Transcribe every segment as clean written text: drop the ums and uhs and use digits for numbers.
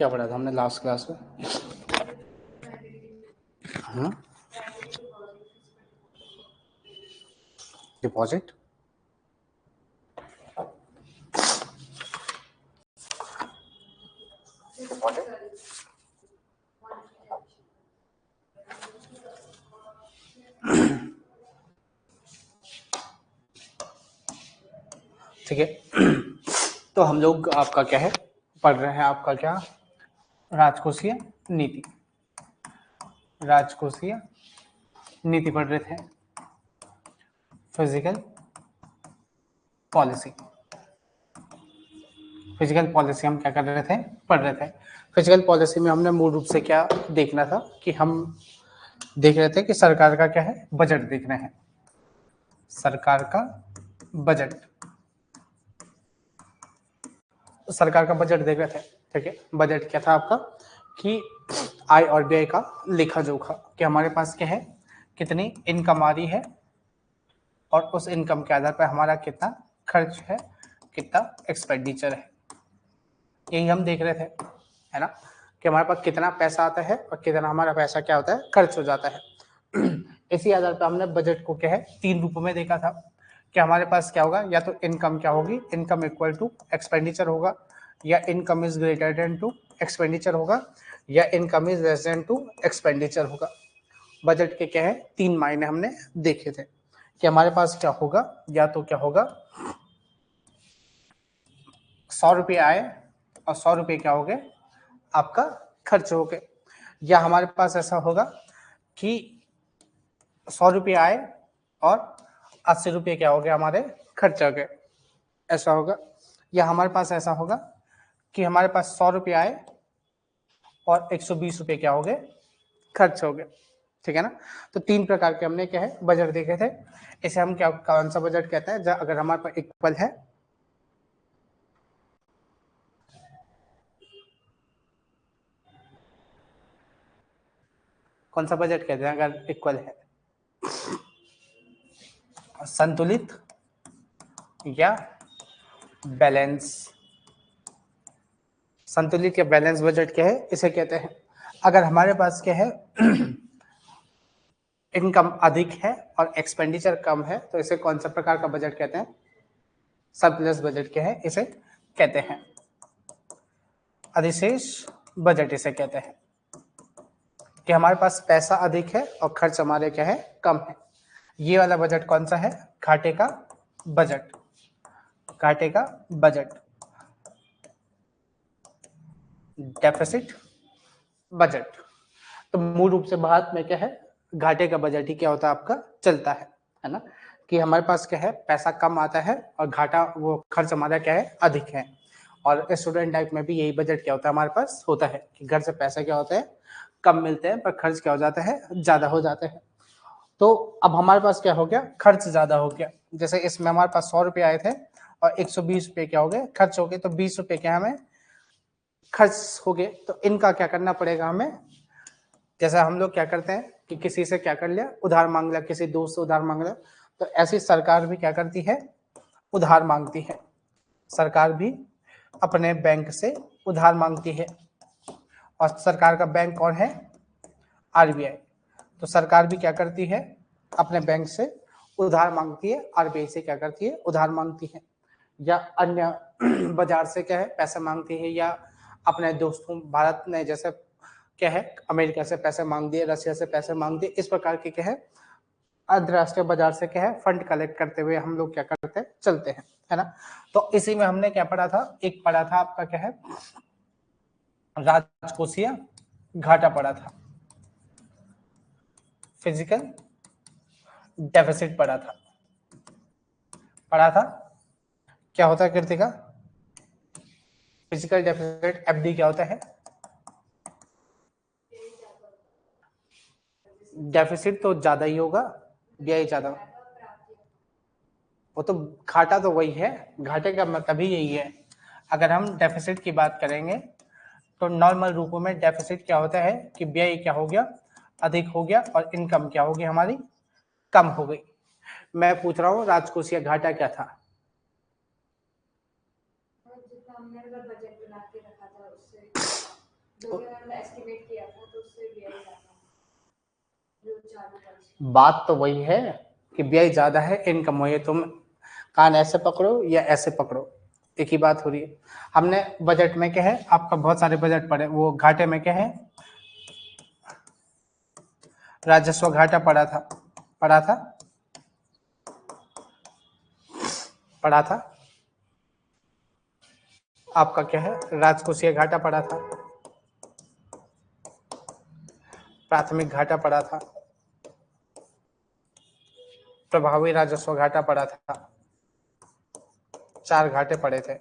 क्या पढ़ा था हमने लास्ट क्लास में? डिपॉजिट, ठीक है। तो हम लोग आपका क्या है पढ़ रहे हैं, आपका क्या राजकोषीय नीति, राजकोषीय नीति पढ़ रहे थे। फिजिकल पॉलिसी, फिजिकल पॉलिसी हम क्या कर रहे थे, पढ़ रहे थे। फिजिकल पॉलिसी में हमने मूल रूप से क्या देखना था कि हम देख रहे थे कि सरकार का क्या है, बजट देख रहे हैं, सरकार का बजट, सरकार का बजट देख रहे थे। ठीक है, बजट क्या था आपका कि आय और व्यय का लेखा जोखा, कि हमारे पास क्या है, कितनी इनकम आ रही है और उस इनकम के आधार पर हमारा कितना खर्च है, कितना एक्सपेंडिचर है, यही हम देख रहे थे, है ना, कि हमारे पास कितना पैसा आता है और कितना हमारा पैसा क्या होता है, खर्च हो जाता है। इसी आधार पर हमने बजट को क्या है 3 रूपों में देखा था कि हमारे पास क्या होगा, या तो इनकम क्या होगी, इनकम इक्वल टू एक्सपेंडिचर होगा, या income is greater than to expenditure होगा, या income is less than to expenditure होगा। बजट के क्या है 3 मायने हमने देखे थे कि हमारे पास क्या होगा, या तो क्या होगा 100 रुपये आए और 100 रुपये क्या हो गए, आपका खर्च हो गए, या हमारे पास ऐसा होगा कि 100 रुपये आए और 80 रुपये क्या हो गए, हमारे खर्च हो गए, ऐसा होगा। या हमारे पास ऐसा होगा कि हमारे पास 100 रुपये आए और 120 रुपये क्या हो गए, खर्च हो गए। ठीक है ना। तो 3 प्रकार के हमने क्या है बजट देखे थे। इसे हम क्या, कौन सा बजट कहते हैं, अगर हमारे पास इक्वल है, कौन सा बजट कहते हैं अगर इक्वल है, संतुलित या बैलेंस, संतुलित या बैलेंस बजट क्या है, इसे कहते हैं। अगर हमारे पास क्या है इनकम अधिक है और एक्सपेंडिचर कम है, तो इसे कौन सा प्रकार का बजट कहते हैं, सरप्लस बजट क्या है, इसे कहते हैं। अधिशेष बजट इसे कहते हैं कि हमारे पास पैसा अधिक है और खर्च हमारे क्या है, कम है। ये वाला बजट कौन सा है, घाटे का बजट, घाटे का बजट, डेफिसिट बजट। तो मूल रूप से बात में क्या है, घाटे का बजट ही क्या होता है आपका, चलता है ना, कि हमारे पास क्या है पैसा कम आता है और घाटा वो खर्च हमारा क्या है, अधिक है। और स्टूडेंट लाइफ में भी यही बजट क्या होता है हमारे पास होता है कि घर से पैसा क्या होता है, कम मिलते हैं पर खर्च क्या हो जाता है, ज्यादा हो जाते हैं। तो अब हमारे पास क्या हो गया, खर्च ज्यादा हो गया। जैसे इसमें हमारे पास 100 रुपये आए थे और 120 रुपये क्या हो गए, खर्च हो गए, तो 20 रुपये क्या हमें खर्च हो गए। तो इनका क्या करना पड़ेगा हमें, जैसे हम लोग क्या करते हैं कि किसी से क्या कर लिया, उधार मांग लिया, किसी दोस्त से उधार मांग लिया, तो ऐसी सरकार भी क्या करती है, उधार मांगती है। सरकार भी अपने बैंक से उधार मांगती है और सरकार का बैंक कौन है, आरबीआई। तो सरकार भी क्या करती है, अपने बैंक से उधार मांगती है, आरबीआई से क्या करती है, उधार मांगती है, या अन्य बाजार से क्या है पैसे मांगती है, या अपने दोस्तों, भारत ने जैसे क्या है अमेरिका से पैसे मांग दिए, रशिया से पैसे मांग दिए, इस प्रकार के क्या है अंतरराष्ट्रीय बाजार से क्या है फंड कलेक्ट करते हुए हम लोग क्या करते हैं, चलते हैं, है ना। तो इसी में हमने क्या पढ़ा था, एक पढ़ा था आपका क्या है राजकोषीय घाटा पढ़ा था, फिजिकल डेफिसिट पढ़ा था। क्या होता है कृतिका, फिजिकल डेफिसिट, एफडी क्या होता है, डेफिसिट तो ज्यादा ही होगा, व्यय ज्यादा, वो तो घाटा तो वही है, घाटे का मतलब ही यही है। अगर हम डेफिसिट की बात करेंगे तो नॉर्मल रूपों में डेफिसिट क्या होता है कि व्यय क्या हो गया, अधिक हो गया, और इनकम क्या होगी हमारी, कम हो गई। मैं पूछ रहा हूँ राजकोषीय घाटा क्या था, एस्टिमेट किया था तो उससे व्यय ज्यादा जो चालू वर्ष। बात तो वही है कि व्यय ज्यादा है, इनकम वही है। तुम कान ऐसे पकड़ो या ऐसे पकड़ो, एक ही बात हो रही है। हमने बजट में क्या है, आपका बहुत सारे बजट पड़े, वो घाटे में क्या है, राजस्व घाटा पड़ा था, पड़ा था, पड़ा था। आपका क्या है, राजकोषीय घाटा पड़ा था, प्राथमिक घाटा पड़ा था, प्रभावी राजस्व घाटा पड़ा था। 4 घाटे पड़े थे,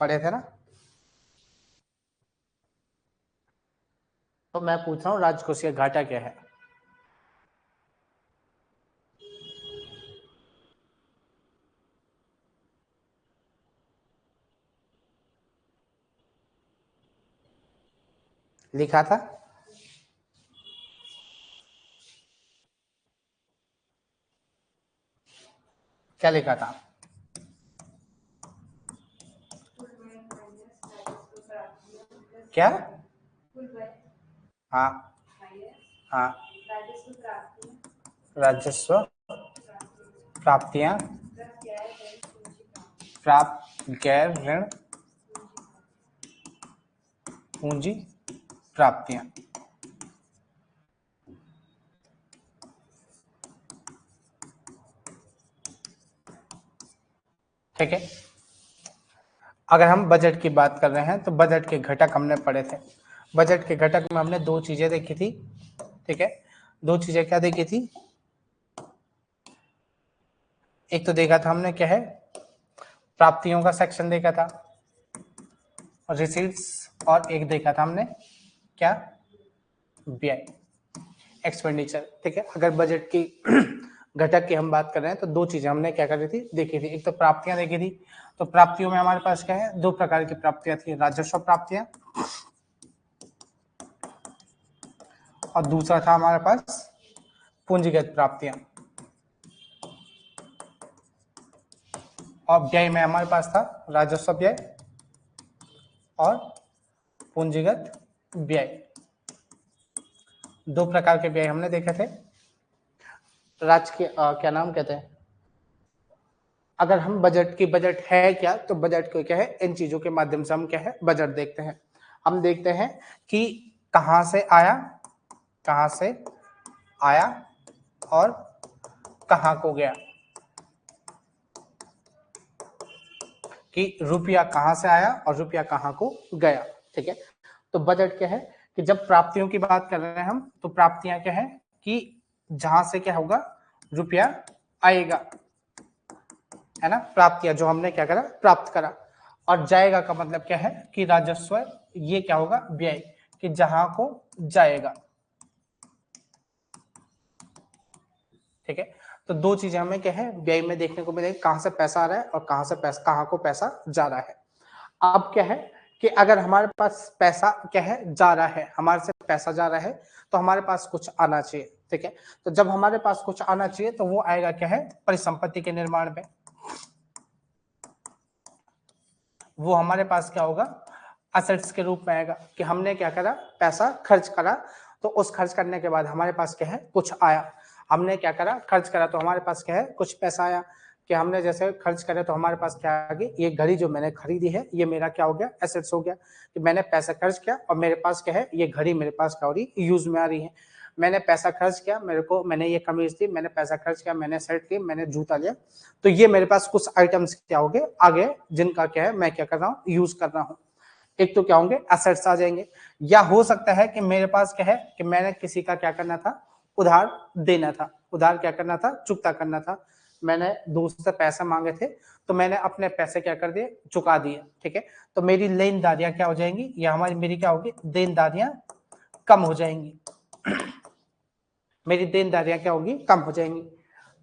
पड़े थे ना। तो मैं पूछ रहा हूँ राजकोषीय घाटा क्या है। लिखा था, क्या लिखा था? क्या? हाँ हाँ, राजस्व प्राप्तियां, प्राप्त गैर ऋण पूंजी प्राप्तियां। ठीक है। अगर हम बजट की बात कर रहे हैं तो बजट के घटक हमने पढ़े थे। बजट के घटक में हमने 2 चीजें देखी थी। ठीक है, 2 चीजें क्या देखी थी? एक तो देखा था हमने क्या है, प्राप्तियों का सेक्शन देखा था, रिसीट्स, और एक देखा था हमने क्या, व्यय, एक्सपेंडिचर। ठीक है, अगर बजट की घटक की हम बात कर रहे हैं तो 2 चीजें हमने क्या करी थी, देखी थी। एक तो प्राप्तियां देखी थी। तो प्राप्तियों में हमारे पास क्या है, 2 प्रकार की प्राप्तियां थी, राजस्व प्राप्तियां, और दूसरा था हमारे पास पूंजीगत प्राप्तियां। और व्यय में हमारे पास था राजस्व व्यय और पूंजीगत व्यय। 2 प्रकार के व्यय हमने देखे थे। क्या नाम कहते हैं, अगर हम बजट की, बजट है क्या, तो बजट को क्या है, इन चीजों के माध्यम से हम क्या है, बजट देखते हैं। हम देखते हैं कि कहां से आया, कहां से आया और कहां को गया, कि रुपया कहां से आया और रुपया कहां को गया। ठीक है, तो बजट क्या है कि जब प्राप्तियों की बात कर रहे हैं हम, तो प्राप्तियां क्या है कि जहां से क्या होगा, रुपया आएगा, है ना, प्राप्तियां जो हमने क्या करा, प्राप्त करा। और जाएगा का मतलब क्या है कि राजस्व, ये क्या होगा, व्यय, कि जहां को जाएगा। ठीक है, तो 2 चीजें हमें क्या है, व्यय में देखने को मिलेगी, कहां से पैसा आ रहा है और कहां से पैसा, कहां को पैसा जा रहा है। अब क्या है कि अगर हमारे पास पैसा क्या है, जा रहा है, हमारे से पैसा जा रहा है, तो हमारे पास कुछ आना चाहिए। ठीक है, तो जब हमारे पास कुछ आना चाहिए तो वो आएगा क्या है, परिसंपत्ति के निर्माण में। वो हमारे पास क्या होगा, असेट्स के रूप में आएगा, कि हमने क्या करा, पैसा खर्च करा, तो उस खर्च करने के बाद हमारे पास क्या है, कुछ आया। हमने क्या करा, खर्च करा, तो हमारे पास क्या है, कुछ पैसा आया। कि हमने जैसे खर्च करे तो हमारे पास क्या आ गई, ये घड़ी जो मैंने खरीदी है, ये मेरा क्या हो गया, एसेट्स हो गया। कि मैंने पैसा खर्च किया और मेरे पास क्या है, ये घड़ी मेरे पास क्या हो रही, यूज में आ रही है। मैंने पैसा खर्च किया, मेरे को, मैंने ये कमीज ली, मैंने पैसा खर्च किया, मैंने शर्ट ली, मैंने जूता लिया, तो ये मेरे पास कुछ आइटम्स क्या हो गए आगे, जिनका क्या है, मैं क्या कर रहा हूँ, यूज कर रहा हूँ। एक तो क्या होंगे, एसेट्स आ जाएंगे। या हो सकता है कि मेरे पास क्या है कि मैंने किसी का क्या करना था, उधार देना था, उधार क्या करना था, चुकता करना था। मैंने दोस्त से पैसे मांगे थे, तो मैंने अपने पैसे क्या कर दिए, चुका दिए। ठीक है, तो मेरी लेनदारियां क्या हो जाएंगी, या हमारी, मेरी क्या होगी, देनदारियां कम हो जाएंगी। मेरी देनदारियां क्या होगी, कम हो जाएंगी।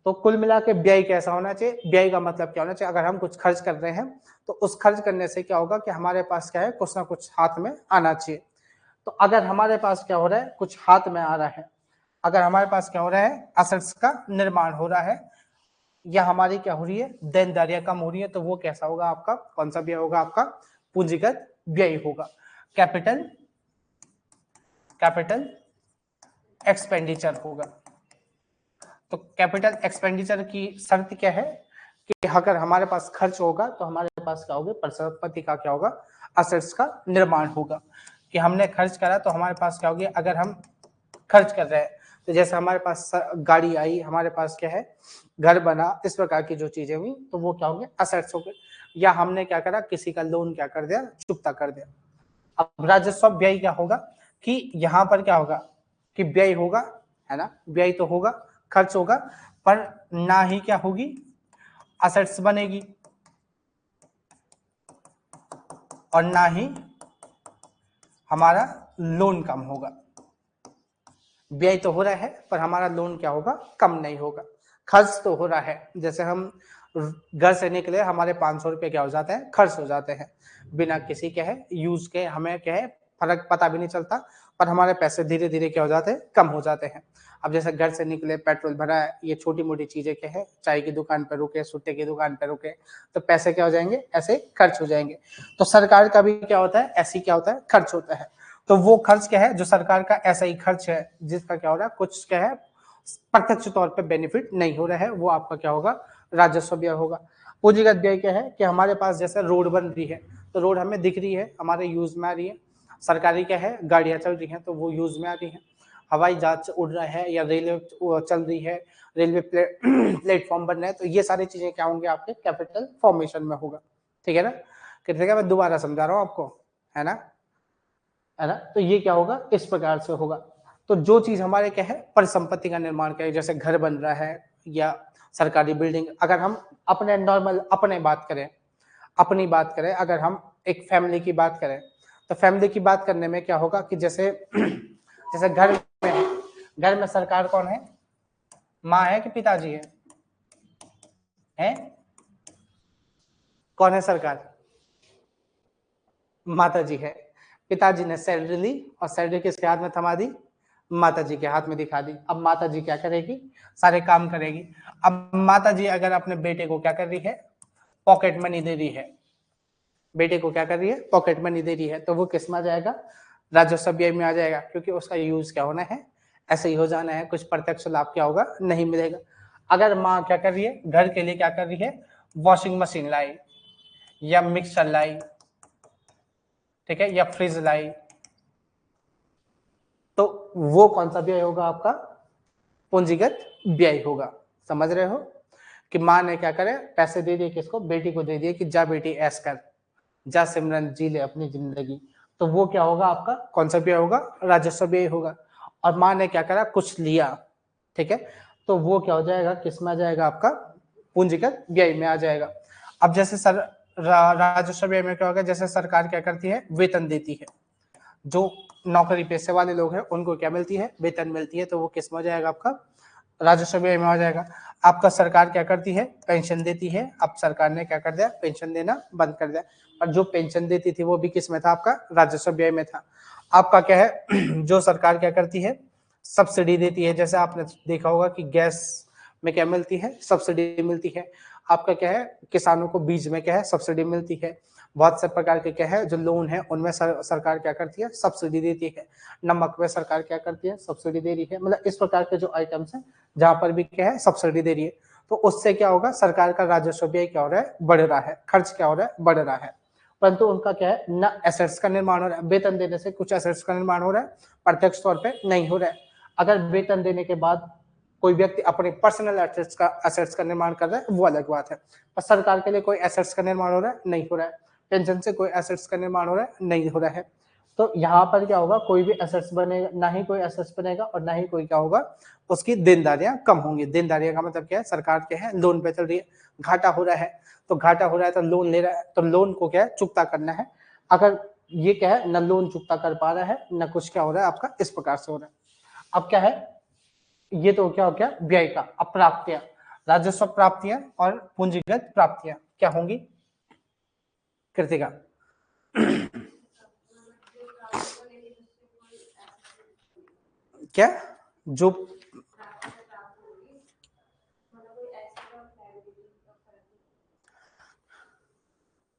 तो कुल मिला के व्यय कैसा होना चाहिए, व्यय का मतलब क्या होना चाहिए, अगर हम कुछ खर्च कर रहे हैं तो उस खर्च करने से क्या होगा कि हमारे पास क्या है, कुछ ना कुछ हाथ में आना चाहिए। तो अगर हमारे पास क्या हो रहा है, कुछ हाथ में आ रहा है, अगर हमारे पास क्या हो रहा है, असेट्स का निर्माण हो रहा है, या हमारी क्या हो रही है, देनदारियां कम हो रही है, तो वो कैसा होगा आपका, कौन सा व्यय होगा आपका, पूंजीगत व्यय होगा। कैपिटल एक्सपेंडिचर होगा। तो कैपिटल एक्सपेंडिचर की शर्त क्या है कि अगर हमारे पास खर्च होगा तो हमारे पास क्या होगा, परिसंपत्ति का क्या होगा, असेट्स का निर्माण होगा। कि हमने खर्च करा तो हमारे पास क्या होगी, अगर हम खर्च कर रहे हैं तो जैसे हमारे पास गाड़ी आई, हमारे पास क्या है, घर बना, इस प्रकार की जो चीजें हुई तो वो क्या होंगे, असेट्स हो गए। या हमने क्या करा, किसी का लोन क्या कर दिया, चुकता कर दिया। अब राजस्व व्यय क्या होगा कि यहाँ पर क्या होगा कि व्यय होगा, है ना, व्यय तो होगा, खर्च होगा, पर ना ही क्या होगी, असेट्स बनेगी, और ना ही हमारा लोन कम होगा। व्यय तो हो रहा है पर हमारा लोन क्या होगा, कम नहीं होगा। खर्च तो हो रहा है, जैसे हम घर से निकले, हमारे 500 रुपये क्या हो जाते हैं, खर्च हो जाते हैं, बिना किसी के है यूज के, हमें क्या है फर्क पता भी नहीं चलता, पर हमारे पैसे धीरे धीरे क्या हो जाते हैं, कम हो जाते हैं। अब जैसे घर से निकले, पेट्रोल भरा है, ये छोटी मोटी चीजें क्या है, चाय की दुकान पर रुके, सुट्टे की दुकान पर रुके, तो पैसे क्या हो जाएंगे, ऐसे खर्च हो जाएंगे। तो सरकार का भी क्या होता है, ऐसी क्या होता है, खर्च होता है। तो वो खर्च क्या है, जो सरकार का ऐसा ही खर्च है, जिसका क्या हो रहा है, कुछ क्या है प्रत्यक्ष तौर पे बेनिफिट नहीं हो रहा है, वो आपका क्या होगा, राजस्व व्यय होगा। पूंजीगत व्यय क्या है कि हमारे पास जैसे रोड बन रही है, तो रोड हमें दिख रही है, हमारे यूज में आ रही है। सरकारी क्या है, गाड़ियां चल रही हैं तो वो यूज में आ रही हैं। हवाई जहाज उड़ रहा है या रेलवे चल रही है, रेलवे प्लेटफॉर्म बन रहा है, तो ये सारी चीजें क्या होंगे, आपके कैपिटल फॉर्मेशन में होगा। ठीक है ना, कितने का मैं दोबारा समझा रहा हूँ आपको, है ना, है ना। तो ये क्या होगा, इस प्रकार से होगा। तो जो चीज हमारे क्या है, परिसंपत्ति का निर्माण करें, जैसे घर बन रहा है या सरकारी बिल्डिंग, अगर हम अपने नॉर्मल अपने बात करें, अपनी बात करें, अगर हम एक फैमिली की बात करें, तो फैमिली की बात करने में क्या होगा कि जैसे जैसे घर में सरकार कौन है, माँ है कि पिताजी है कौन है सरकार, माता जी है। पिताजी ने सैलरी ली और सैलरी किसके हाथ में थमा दी, माता जी के हाथ में दिखा दी। अब माता जी क्या करेगी, सारे काम करेगी। अब माता जी अगर अपने बेटे को क्या कर रही है, पॉकेट मनी दे रही है, बेटे को क्या कर रही है, पॉकेट मनी दे रही है, तो वो किस में आ जाएगा, राजस्व व्यय में आ जाएगा, क्योंकि उसका यूज क्या होना है, ऐसे ही हो जाना है, कुछ प्रत्यक्ष लाभ क्या होगा, नहीं मिलेगा। अगर माँ क्या कर रही है, घर के लिए क्या कर रही है, वॉशिंग मशीन लाई या मिक्सर लाई, ठीक है, या फ्रिज लाई, तो वो कौन सा व्यय होगा, आपका पूंजीगत व्यय होगा। समझ रहे हो कि माँ ने क्या करे, पैसे दे दिए किसको, बेटी को दे दिए कि जा बेटी ऐश कर, जा सिमरन जी ले अपनी जिंदगी, तो वो क्या होगा, आपका कौन सा व्यय होगा, राजस्व व्यय होगा। और माँ ने क्या करा, कुछ लिया, ठीक है, तो वो क्या हो जाएगा, किस में आ जाएगा, आपका पूंजीगत व्यय में आ जाएगा। अब जैसे राजस्व व्यय में क्या होगा, जैसे सरकार क्या करती है, वेतन देती है, जो नौकरी पेशे वाले लोग हैं उनको क्या मिलती है, वेतन मिलती है, तो वो किस में हो जाएगा, आपका राजस्व व्यय में हो जाएगा। आपका सरकार क्या करती है, पेंशन देती है, अब सरकार ने क्या कर दिया, पेंशन देना बंद कर दिया, और जो पेंशन देती थी वो भी किस में था, आपका राजस्व व्यय में था। आपका क्या है जो सरकार क्या करती है, सब्सिडी देती है, जैसे आपने देखा होगा कि गैस में क्या मिलती है, सब्सिडी मिलती है। आपका क्या है, किसानों को बीज में क्या है, सब्सिडी मिलती है। बहुत से प्रकार के क्या है, जो लोन है उनमें सरकार क्या करती है, सब्सिडी देती है। नमक में सरकार क्या करती है, सब्सिडी दे रही है। मतलब इस प्रकार के जो आइटम्स हैं जहां पर भी क्या है, सब्सिडी दे रही है, तो उससे क्या होगा, सरकार का राजस्व व्यय क्या हो रहा है, बढ़ रहा है, खर्च क्या हो रहा है, बढ़ रहा है। परंतु उनका क्या है, न एसेट्स का निर्माण हो रहा है, वेतन देने से कुछ एसेट्स का निर्माण हो रहा है, प्रत्यक्ष तौर पर नहीं हो रहा है। अगर वेतन देने के बाद कोई व्यक्ति अपने पर्सनल एसेट्स का निर्माण कर रहा है, वो अलग बात है, पर सरकार के लिए कोई एसेट्स का निर्माण हो रहा है, नहीं हो रहा है। पेंशन से कोई एसेट्स का निर्माण हो रहा है, नहीं हो रहा है। तो यहाँ पर क्या होगा, कोई भी एसेट्स बनेगा, ना ही कोई एसेट्स बनेगा, और ना ही कोई क्या होगा, उसकी देनदारियां कम होंगी। देनदारियां का मतलब क्या है, सरकार क्या है, लोन पे चल रही है, घाटा हो रहा है, तो घाटा हो रहा है तो लोन ले रहा है, तो लोन को क्या है, चुकता करना है। अगर ये क्या है, न लोन चुकता कर पा रहा है, न कुछ क्या हो रहा है, आपका इस प्रकार से हो रहा है। अब क्या है, ये तो क्या हो गया व्यय का। अब प्राप्तियां, राजस्व प्राप्तियां और पूंजीगत प्राप्तियां क्या होंगी, कृतिका। क्या, जो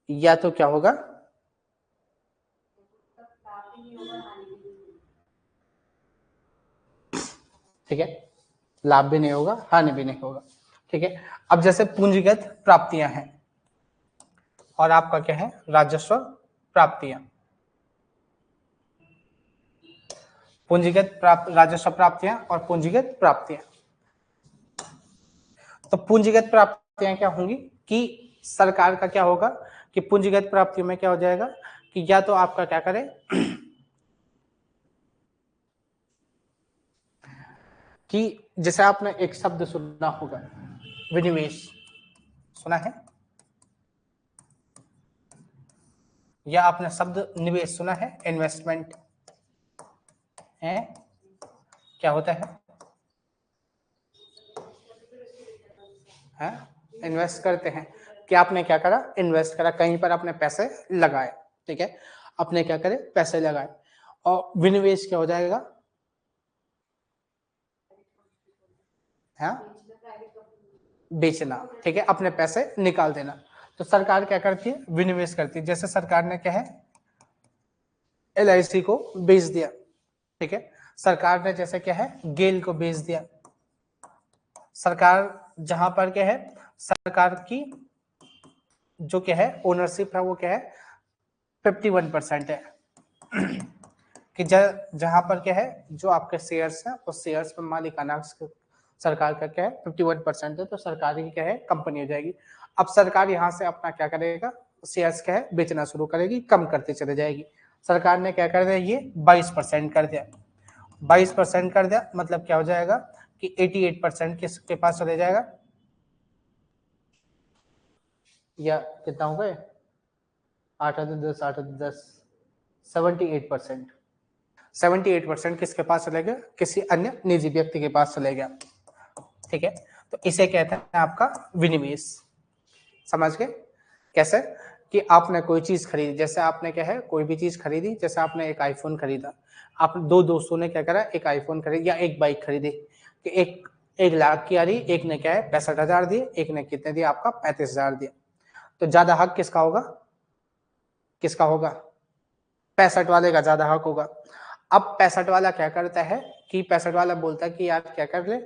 या तो क्या होगा, ठीक है, लाभ भी नहीं होगा, हानि भी नहीं होगा। ठीक है, अब जैसे पूंजीगत प्राप्तियां हैं और आपका क्या है, राजस्व प्राप्तियां। राजस्व प्राप्तियां और पूंजीगत प्राप्तियां। तो पूंजीगत प्राप्तियां क्या होंगी कि सरकार का क्या होगा कि पूंजीगत प्राप्तियों में क्या हो जाएगा कि या तो आपका क्या करे कि जैसे आपने एक शब्द सुना होगा विनिवेश, सुना है, या आपने शब्द निवेश सुना है, इन्वेस्टमेंट है, क्या होता है, इन्वेस्ट करते हैं कि आपने क्या करा, इन्वेस्ट करा, कहीं पर अपने पैसे लगाए। ठीक है, अपने क्या करे, पैसे लगाए। और विनिवेश क्या हो जाएगा, है बेचना। ठीक है, अपने पैसे निकाल देना। तो सरकार क्या करती है, विनिवेश करती है। जैसे सरकार ने क्या है, LIC को बेच दिया। ठीक है, सरकार ने जैसे क्या है, गेल को बेच दिया। सरकार जहां पर क्या है, सरकार की जो क्या है ओनरशिप है वो क्या है 51% है। कि जहां पर क्या है, जो आपके शेयर्स हैं उस शेयर्स पर मालिकाना सरकार का क्या है 51% है, तो सरकार की क्या है कंपनी हो जाएगी। अब सरकार यहाँ से अपना क्या करेगा, शेयर्स क्या है बेचना शुरू करेगी, कम करते चले जाएगी। सरकार ने क्या कर दिया, ये 22% कर दिया। 22% कर दिया मतलब क्या हो जाएगा कि 88% किसके पास चले जाएगा, या कितना हो गए 8 8 10 78%। 78% किसके पास चले गया, किसी अन्य निजी व्यक्ति के पास चले गया। ठीक है, तो इसे कहते हैं आपका विनिवेश। समझ गए कैसे, कि आपने कोई चीज खरीदी, जैसे आपने क्या है कोई भी चीज खरीदी, जैसे आपने एक आईफोन खरीदा, आप दो दोस्तों ने क्या करा, एक आईफोन खरीदी या एक बाइक खरीदी, कि एक 1 लाख की आ रही, एक ने क्या है 65,000 दिए, एक ने कितने दिए आपका 35,000 दिया। तो ज्यादा हक किसका होगा, किसका होगा, 65 वाले का ज्यादा हक होगा। अब 65 वाला क्या करता है कि 65 वाला बोलता है कि यार क्या कर ले,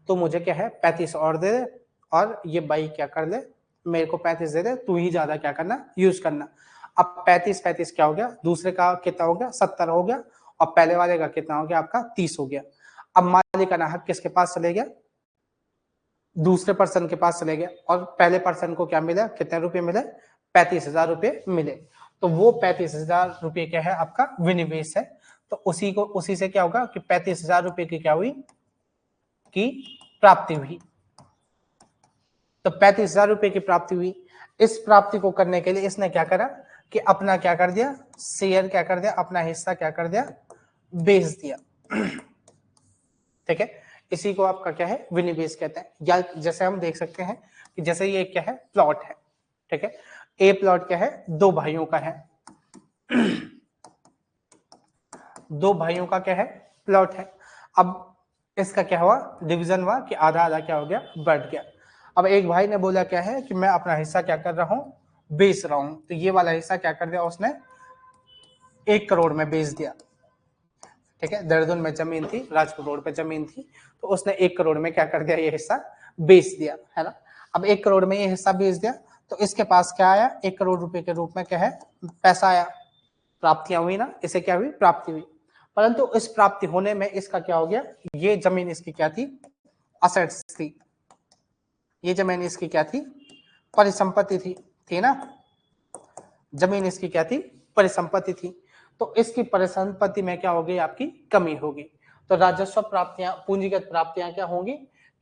तो मुझे क्या है 35 और दे दे, और ये बाइक क्या कर ले, मेरे को 35 दे दे, तू ही ज्यादा क्या करना यूज करना। अब 35 क्या हो गया, दूसरे का कितना हो गया 70 हो गया, और पहले वाले का कितना हो गया आपका 30 हो गया। अब मालिकाना हक किसके पास चले गया, दूसरे पर्सन के पास चले गया, और पहले पर्सन को क्या मिला, कितने रुपए मिले, 35,000 रुपए मिले। तो वो 35,000 रुपए क्या है आपका विनिवेश है। तो उसी से क्या होगा कि 35,000 रुपए की क्या हुई, की प्राप्ति हुई। तो 35,000 रुपए की प्राप्ति हुई। इस प्राप्ति को करने के लिए इसने क्या करा कि अपना क्या कर दिया, शेयर क्या कर दिया, अपना हिस्सा क्या कर दिया, बेच दिया। ठीक है, इसी को आपका क्या है विनिवेश कहते हैं। या जैसे हम देख सकते हैं कि जैसे ये क्या है प्लॉट है। ठीक है, ए प्लॉट क्या है, दो भाइयों का है, दो भाइयों का क्या है प्लॉट है। अब इसका क्या हुआ, डिवीजन हुआ कि आधा आधा क्या हो गया, बढ़ गया। अब एक भाई ने बोला क्या है कि मैं अपना हिस्सा क्या कर रहा हूं, बेच रहा हूं। तो ये वाला हिस्सा क्या कर दिया उसने, 1 करोड़ में बेच दिया। ठीक है, देहरादून में जमीन थी, राजपुर रोड पे जमीन थी, तो उसने 1 करोड़ में क्या कर दिया, ये हिस्सा बेच दिया, है ना। अब 1 करोड़ में ये हिस्सा बेच दिया, तो इसके पास क्या आया, 1 करोड़ रुपए के रूप में क्या है पैसा आया, प्राप्तियां हुई ना, इसे क्या हुई प्राप्ति हुई। परंतु इस प्राप्ति होने में इसका क्या हो गया, ये जमीन इसकी क्या थी, असेट्स थी, ये जमीन इसकी क्या थी, परिसंपत्ति थी ना, जमीन इसकी क्या थी, परिसंपत्ति थी। तो इसकी परिसंपत्ति में क्या होगी, आपकी कमी होगी। तो राजस्व प्राप्तियां, पूंजीगत प्राप्तियां क्या होंगी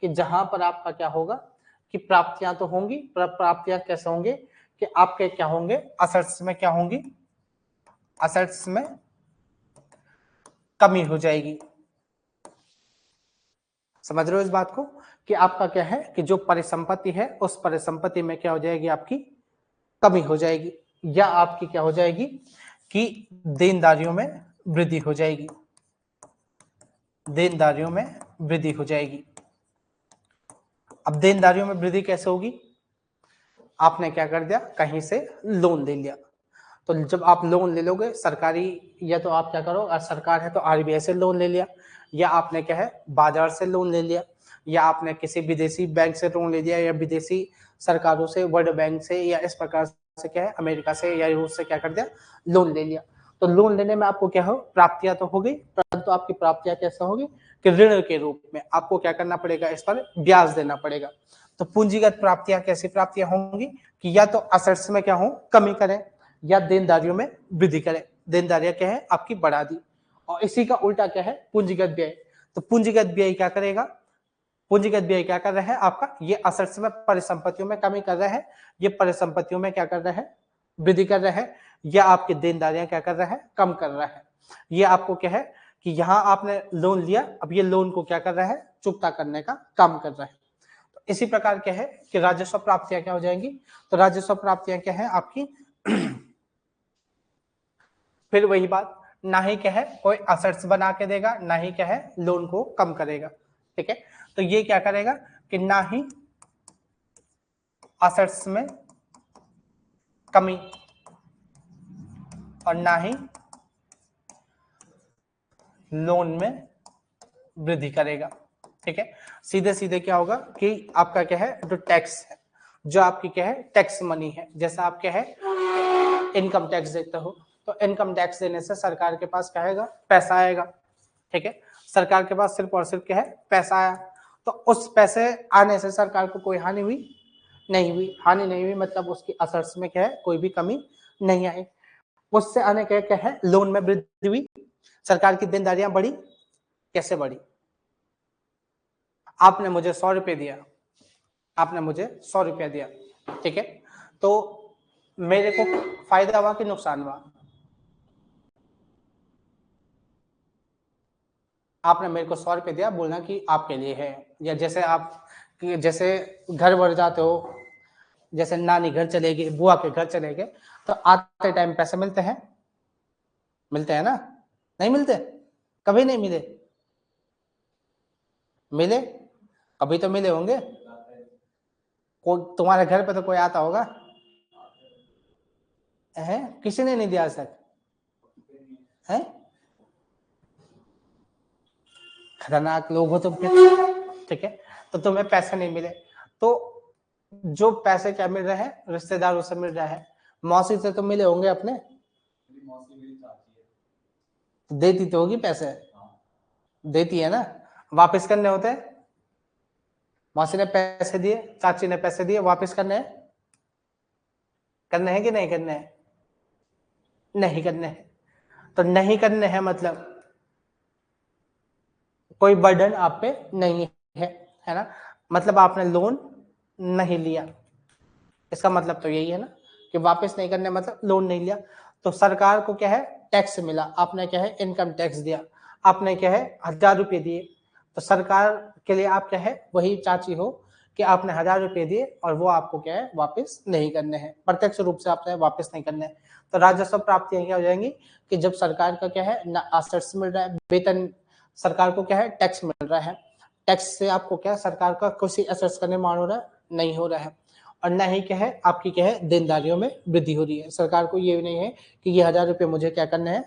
कि जहां पर आपका क्या होगा कि प्राप्तियां तो होंगी, पर प्राप्तियां कैसे होंगे कि आपके क्या होंगे, असेट्स में क्या होंगी, असेट्स में कमी हो जाएगी। समझ रहे हो इस बात को, कि आपका क्या है कि जो परिसंपत्ति है उस परिसंपत्ति में क्या हो जाएगी, आपकी कमी हो जाएगी, या आपकी क्या हो जाएगी कि देनदारियों में वृद्धि हो जाएगी, देनदारियों में वृद्धि हो जाएगी। अब देनदारियों में वृद्धि कैसे होगी, आपने क्या कर दिया, कहीं से लोन ले लिया, तो जब आप लोन ले लोगे सरकारी, या तो आप क्या करो, सरकार है तो आरबीआई से लोन ले लिया, या आपने क्या है बाजार से लोन ले लिया, या आपने किसी विदेशी बैंक से लोन ले लिया, या विदेशी सरकारों से, वर्ल्ड बैंक से, या इस प्रकार से क्या है अमेरिका से या रूस से क्या कर दिया, लोन ले लिया। तो लोन लेने में आपको क्या हो, प्राप्तियां तो हो गई, परंतु आपकी प्राप्तियां कैसे होगी कि ऋण के रूप में आपको क्या करना पड़ेगा, इस पर ब्याज देना पड़ेगा। तो पूंजीगत प्राप्तियां कैसी प्राप्तियां होंगी कि या तो असेट्स में क्या हो कमी करें, या देनदारियों में वृद्धि करें। देनदारियां क्या है आपकी बढ़ा दी, और इसी का उल्टा क्या है पूंजीगत व्यय। तो पूंजीगत व्यय क्या करेगा, पूंजीगत व्यय क्या कर रहा है आपका, ये असेट्स में परिसंपत्तियों में कमी कर रहा है, ये परिसंपत्तियों में क्या कर रहा है वृद्धि कर रहा है, या आपकी देनदारियां क्या कर रहा है कम कर रहा है। ये आपको क्या है कि यहाँ आपने लोन लिया, अब ये लोन को क्या कर रहा है चुकता करने का काम कर रहा है। तो इसी प्रकार क्या है कि राजस्व प्राप्तियां क्या हो जाएंगी, तो राजस्व प्राप्तियां क्या है आपकी फिर वही बात, ना ही क्या है कोई असेट्स बना के देगा, ना ही क्या है लोन को कम करेगा। ठीक है, तो ये क्या करेगा कि ना ही असेट्स में कमी और ना ही लोन में वृद्धि करेगा। ठीक है, सीधे सीधे क्या होगा कि आपका क्या है जो टैक्स है, जो आपकी क्या है टैक्स मनी है, जैसा आप क्या है इनकम टैक्स देते हो, तो इनकम टैक्स देने से सरकार के पास क्या आएगा, पैसा आएगा। ठीक है, सरकार के पास सिर्फ और सिर्फ क्या है पैसा आया, तो उस पैसे आने से सरकार को कोई हानि हुई नहीं हुई, हानि नहीं हुई मतलब उसकी असेट्स में क्या है कोई भी कमी नहीं आई। उससे आने के क्या है लोन में वृद्धि हुई, सरकार की देनदारियां बढ़ी। कैसे बढ़ी, आपने मुझे 100 रुपए दिया, आपने मुझे 100 रुपया दिया, ठीक है, तो मेरे को फायदा हुआ कि नुकसान हुआ, आपने मेरे को 100 रुपए दिया, बोलना कि आपके लिए है। या जैसे आप जैसे घर वर जाते हो, जैसे नानी घर चले गए, बुआ के घर चले गए, तो आते टाइम पैसे मिलते हैं, मिलते हैं ना, नहीं मिलते, कभी नहीं मिले, मिले कभी तो मिले होंगे, कोई तुम्हारे घर पे तो कोई आता होगा है, किसी ने नहीं दिया आज तक है, खतरनाक लोग हो तुम फिर। ठीक है, तो तुम्हें पैसे नहीं मिले, तो जो पैसे क्या मिल रहे हैं रिश्तेदारों से मिल रहा है, मौसी से तो मिले होंगे अपने, देती तो होगी पैसे, देती है ना, वापस करने होते हैं, मौसी ने पैसे दिए, चाची ने पैसे दिए, वापस करने हैं, करने हैं कि नहीं करने हैं, नहीं करने हैं, तो नहीं करने हैं मतलब कोई बर्डन आप पे नहीं है ना, मतलब आपने लोन नहीं लिया, इसका मतलब तो यही है ना कि वापस नहीं करने मतलब लोन नहीं लिया। तो सरकार को क्या है टैक्स मिला, आपने क्या है इनकम टैक्स दिया, आपने क्या है 1000 रुपये दिए, तो सरकार के लिए आप क्या है वही चाची हो कि आपने 1000 रुपये दिए और वो आपको क्या है वापस नहीं करने हैं, प्रत्यक्ष रूप से आपने वापस नहीं करने हैं। तो राजस्व प्राप्तियां क्या हो जाएंगी कि जब सरकार का क्या है ना असेट्स मिल रहा है, वेतन, सरकार को क्या है टैक्स मिल रहा है, टैक्स से आपको क्या सरकार का किसी असेट्स का निर्माण हो रहा है, नहीं हो रहा है, और न ही क्या है आपकी क्या है देनदारियों में वृद्धि हो रही है। सरकार को ये नहीं है कि ये 1000 रुपये मुझे क्या करना है,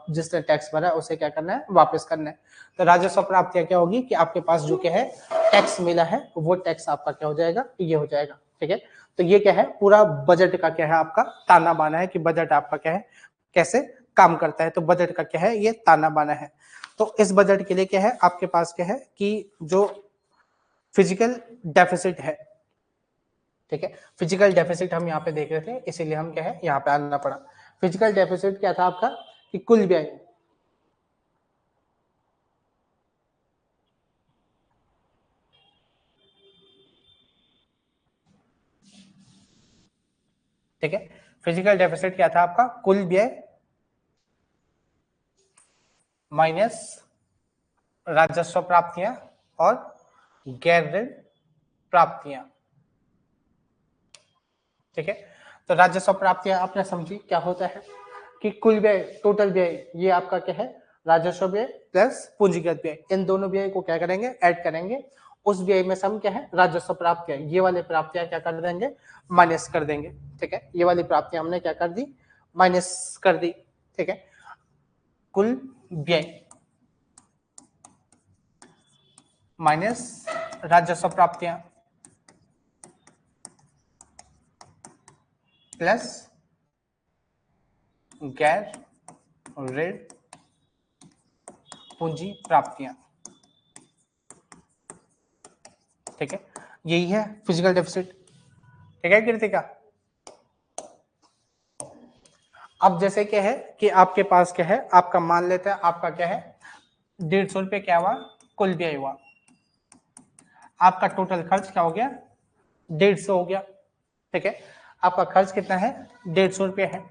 जिसने टैक्स भरा है उसे क्या करना है वापस करना है। तो राजस्व प्राप्तियां क्या होगी कि आपके पास जो क्या है टैक्स मिला है वो टैक्स आपका क्या हो जाएगा, ये हो जाएगा। ठीक है, तो ये क्या है पूरा बजट का क्या है आपका ताना बाना है कि बजट आपका क्या है कैसे काम करता है। तो बजट का क्या है ये ताना बाना है। तो इस बजट के लिए क्या है आपके पास क्या है कि जो फिजिकल डेफिसिट है, ठीक है, फिजिकल डेफिसिट हम यहाँ पे देख रहे थे, इसीलिए हम क्या है यहाँ पे आना पड़ा। फिजिकल डेफिसिट क्या था आपका कि कुल व्यय, ठीक है, फिजिकल डेफिसिट क्या था आपका कुल व्यय माइनस राजस्व प्राप्तियां और गैर ऋण प्राप्तियां। ठीक है, तो राजस्व प्राप्तियां आपने समझी क्या होता है कि कुल व्यय टोटल व्यय, ये आपका क्या है राजस्व व्यय प्लस पूंजीगत व्यय, इन दोनों व्यय को क्या करेंगे ऐड करेंगे, उस व्यय में सम क्या है राजस्व प्राप्तियां, ये वाली प्राप्तियां क्या कर देंगे माइनस कर देंगे। ठीक है, ये वाली प्राप्तियां हमने क्या कर दी माइनस कर दी, ठीक है। कुल व्यय माइनस राजस्व प्राप्तियां प्लस गैर ऋण पूंजी प्राप्तियां, ठीक है। यही है फिजिकल डेफिसिट, ठीक है कृतिका। अब जैसे क्या है कि आपके पास क्या है, आपका मान लेते हैं आपका क्या है 150 रुपये क्या हुआ, कुल व्यय हुआ। आपका टोटल खर्च क्या हो गया 150 हो गया, ठीक है। आपका खर्च कितना है 150 रुपये है,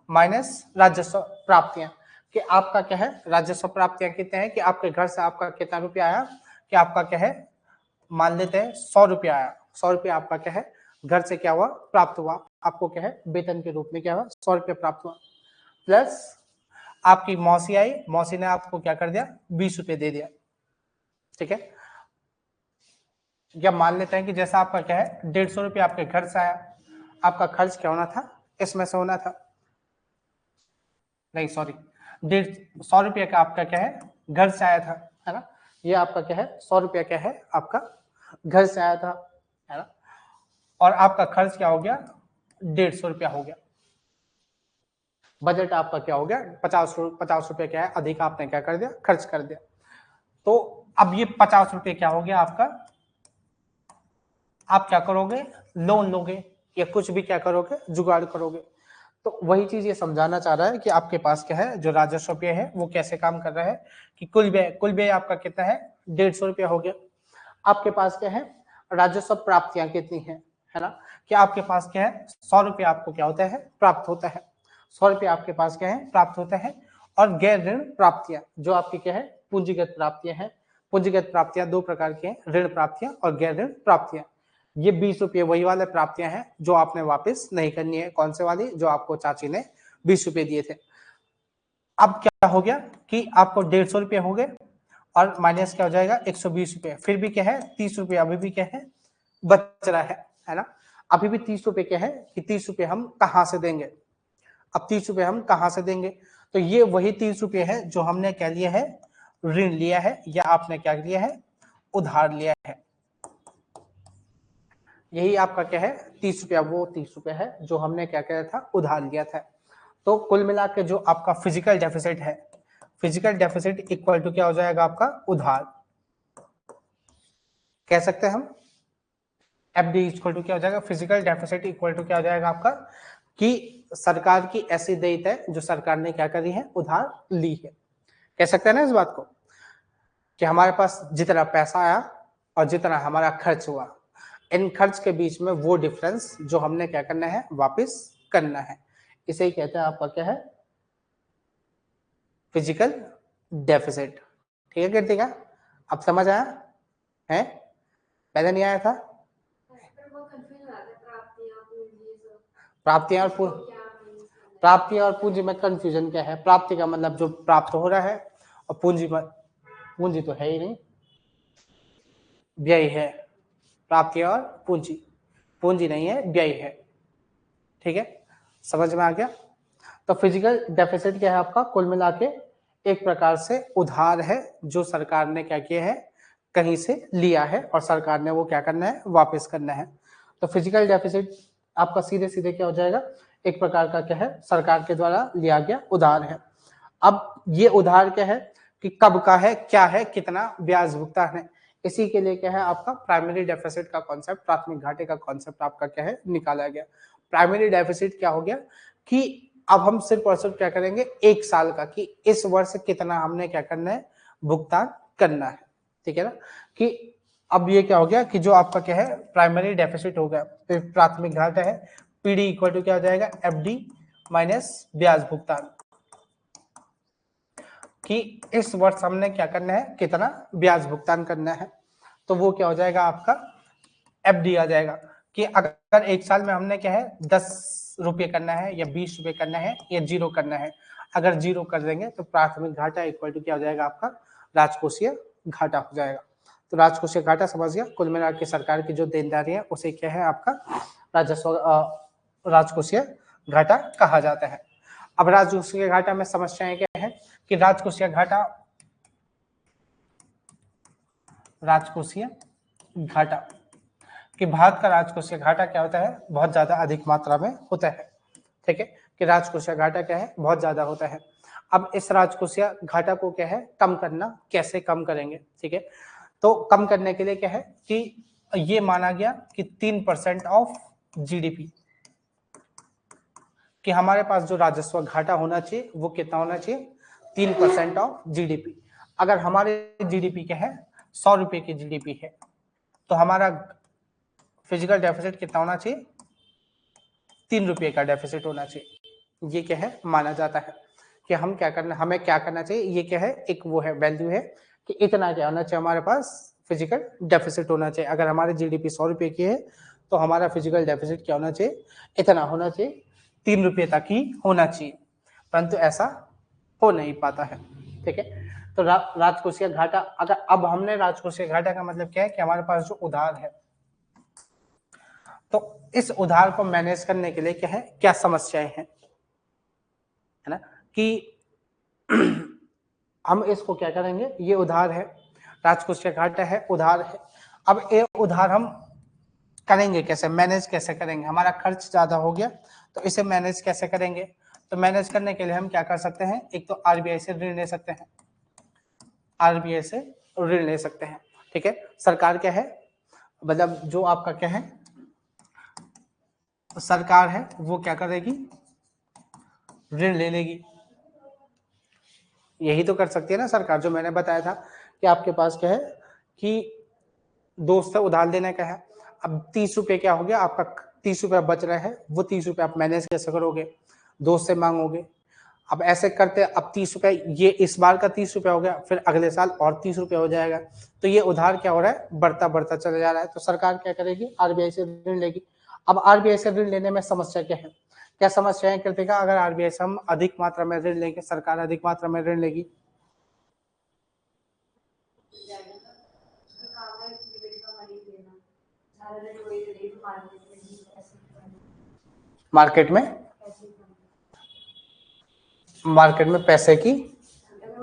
माइनस राजस्व प्राप्तियां कि आपका क्या है राजस्व प्राप्तियां कितने हैं कि आपके घर से आपका कितना रुपया आया कि आपका क्या है, मान लेते हैं 100 रुपया आया। 100 रुपया आपका क्या है घर से क्या हुआ प्राप्त हुआ, आपको क्या है वेतन के रूप में क्या हुआ 100 रुपया प्राप्त हुआ। प्लस आपकी मौसी आई, मौसी ने आपको क्या कर दिया 20 रुपये दे दिया, ठीक है। या मान लेते हैं कि जैसा आपका क्या है 150 रुपये आपके घर से आया, आपका खर्च क्या होना था इसमें से होना था, नहीं सॉरी 100 रुपये का आपका क्या है घर से आया था, है ना। ये आपका क्या है 100 रुपया क्या है आपका घर से आया था, है ना। और आपका खर्च क्या हो गया 150 रुपया हो गया। बजट आपका क्या हो गया 50 रुपये क्या है अधिक आपने क्या कर दिया खर्च कर दिया। तो अब ये 50 रुपये क्या हो गया आपका, आप क्या करोगे लोन लोगे या कुछ भी क्या करोगे जुगाड़ करोगे। तो वही चीज ये समझाना चाह रहा है कि आपके पास क्या है जो राजस्व व्यय है वो कैसे काम कर रहा है कि कुल व्यय आपका कितना है 150 रुपया हो गया। आपके पास क्या है राजस्व प्राप्तियां कितनी है ना, कि आपके पास क्या है 100 रुपया आपको क्या होता है प्राप्त होता है, 100 रुपया आपके पास क्या है प्राप्त होता है। और गैर ऋण प्राप्तियां जो आपकी क्या है पूंजीगत प्राप्तियां हैं, पूंजीगत प्राप्तियां दो प्रकार की हैं, ऋण प्राप्तियां और गैर ऋण प्राप्तियां। ये 20 रुपये वही वाले प्राप्तियां हैं जो आपने वापस नहीं करनी है, कौन से वाली जो आपको चाची ने 20 रुपये दिए थे। अब क्या हो गया कि आपको 150 रुपये हो गए और माइनस क्या हो जाएगा 120 रुपये, फिर भी क्या है 30 रुपये अभी भी क्या है बच रहा है ना। अभी भी 30 रुपये क्या है कि 30 रुपये हम कहाँ से देंगे, अब 30 रुपये हम कहाँ से देंगे, तो ये वही 30 रुपये है जो हमने क्या लिया है ऋण लिया है या आपने क्या लिया है उधार लिया है। यही आपका क्या है 30 रुपया, वो 30 रुपया है जो हमने क्या किया था उधार लिया था। तो कुल मिला के जो आपका फिजिकल डेफिसिट है, फिजिकल डेफिसिट इक्वल टू क्या हो जाएगा आपका उधार, कह सकते हैं हम एफडी इक्वल टू क्या हो जाएगा फिजिकल डेफिसिट इक्वल टू क्या हो जाएगा आपका कि सरकार की ऐसी देयता है जो सरकार ने क्या करी है उधार ली है। कह सकते हैं ना इस बात को कि हमारे पास जितना पैसा आया और जितना हमारा खर्च हुआ, इन खर्च के बीच में वो डिफरेंस जो हमने क्या करना है वापस करना है, इसे ही कहते हैं आपका क्या है फिजिकल डेफिसिट। ठीक है कृतिका, अब समझ आया है, पहले नहीं आया था। पर वो कंफ्यूज हो जाता है प्राप्तियां पूंजी सब प्राप्तियां और तो क्या means करना है। प्राप्ति और पूंजी में कंफ्यूजन क्या है, प्राप्ति का मतलब जो प्राप्त हो रहा है और पूंजी पर पूंजी तो है ही नहीं, व्यय है, प्राप्ति और पूंजी, पूंजी नहीं है व्यय है, ठीक है समझ में आ गया। तो फिजिकल डेफिसिट क्या है आपका कुल मिला के एक प्रकार से उधार है जो सरकार ने क्या किया है कहीं से लिया है और सरकार ने वो क्या करना है वापस करना है। तो फिजिकल डेफिसिट आपका सीधे सीधे क्या हो जाएगा एक प्रकार का क्या है सरकार के द्वारा लिया गया उधार है। अब ये उधार क्या है कि कब का है क्या है कितना ब्याज भुगतान है, इसी के लिए क्या है आपका प्राइमरी डेफिसिट का कॉन्सेप्ट, प्राथमिक घाटे का कॉन्सेप्ट आपका क्या है निकाला गया। प्राइमरी डेफिसिट क्या हो गया कि अब हम सिर्फ और सिर्फ क्या करेंगे एक साल का कि इस वर्ष कितना हमने क्या करना है भुगतान करना है, ठीक है ना। कि अब ये क्या हो गया कि जो आपका क्या है प्राइमरी डेफिसिट हो गया, फिर प्राथमिक घाटा है पीडी इक्वल टू क्या हो जाएगा एफडी माइनस ब्याज भुगतान, कि इस वर्ष हमने क्या करना है कितना ब्याज भुगतान करना है। तो वो क्या हो जाएगा आपका एफडी आ जाएगा कि अगर एक साल में हमने क्या है 10 रुपये करना है या 20 रुपये करना है या जीरो करना है, अगर जीरो कर देंगे तो प्राथमिक घाटा इक्वल टू क्या हो जाएगा आपका राजकोषीय घाटा हो जाएगा। तो राजकोषीय घाटा समझ गया, कुल मिला के सरकार की जो देनदारी है उसे क्या है आपका राजस्व राजकोषीय घाटा कहा जाता है। अब राजकोषीय घाटा में समस्याएं क्या है कि राजकोषीय घाटा कि भारत का राजकोषीय घाटा क्या होता है, बहुत ज्यादा अधिक मात्रा में होता है। ठीक है, कि राजकोषीय घाटा क्या है, बहुत ज्यादा होता है। अब इस राजकोषीय घाटा को क्या है कम करना, कैसे कम करेंगे? ठीक है, तो कम करने के लिए क्या है कि ये माना गया कि 3% ऑफ जीडीपी, कि हमारे पास जो राजस्व घाटा होना चाहिए वो कितना होना चाहिए, 3% ऑफ जीडीपी। अगर हमारे जीडीपी क्या है 100 रुपए की जीडीपी है, तो हमारा फिजिकल डेफिसिट कितना होना चाहिए, 3 रुपये का डेफिसिट होना चाहिए। ये क्या है माना जाता है कि हमें क्या करना चाहिए, ये क्या है एक वो है वैल्यू है कि इतना क्या होना चाहिए, हमारे पास फिजिकल डेफिसिट होना चाहिए। अगर हमारी जीडीपी 100 रुपये की है तो हमारा फिजिकल डेफिसिट क्या होना चाहिए, इतना होना चाहिए, 3 रुपये तक ही होना चाहिए, परंतु ऐसा हो नहीं पाता है। ठीक है, तो राजकोषीय घाटा, अगर अब हमने राजकोषीय घाटा का मतलब क्या है कि हमारे पास जो उधार है, तो इस उधार को मैनेज करने के लिए क्या है, क्या समस्याएं हैं, है ना, कि हम इसको क्या करेंगे, ये उधार है, राजकोषीय घाटा है, उधार है। अब ये उधार हम करेंगे कैसे, मैनेज कैसे करेंगे, हमारा खर्च ज्यादा हो गया तो इसे मैनेज कैसे करेंगे? तो मैनेज करने के लिए हम क्या कर सकते हैं, एक तो आरबीआई से ऋण ले सकते हैं, आरबीआई से ऋण ले सकते हैं। ठीक है, सरकार क्या है, मतलब जो आपका क्या है सरकार है वो क्या करेगी, ऋण ले लेगी। यही तो कर सकती है ना सरकार, जो मैंने बताया था कि आपके पास क्या है कि दोस्त से उधार लेने का है। अब 30 रुपये क्या हो गया आपका, 30 रुपया बच रहा है, वो 30 रुपये आप मैनेज कैसे करोगे, दोस्त से मांगोगे। अब ऐसे करते अब 30 रुपये, ये इस बार का 30 रुपया हो गया, फिर अगले साल और 30 रुपया हो जाएगा, तो ये उधार क्या हो रहा है, बढ़ता बढ़ता चला जा रहा है। तो सरकार क्या करेगी, आरबीआई से ऋण लेगी। अब आरबीआई से ऋण लेने में समस्या क्या है, क्या समस्याएं कृतिका, अगर आरबीआई से हम अधिक मात्रा में ऋण लेंगे, सरकार अधिक मात्रा में ऋण लेगी, मार्केट में पैसे की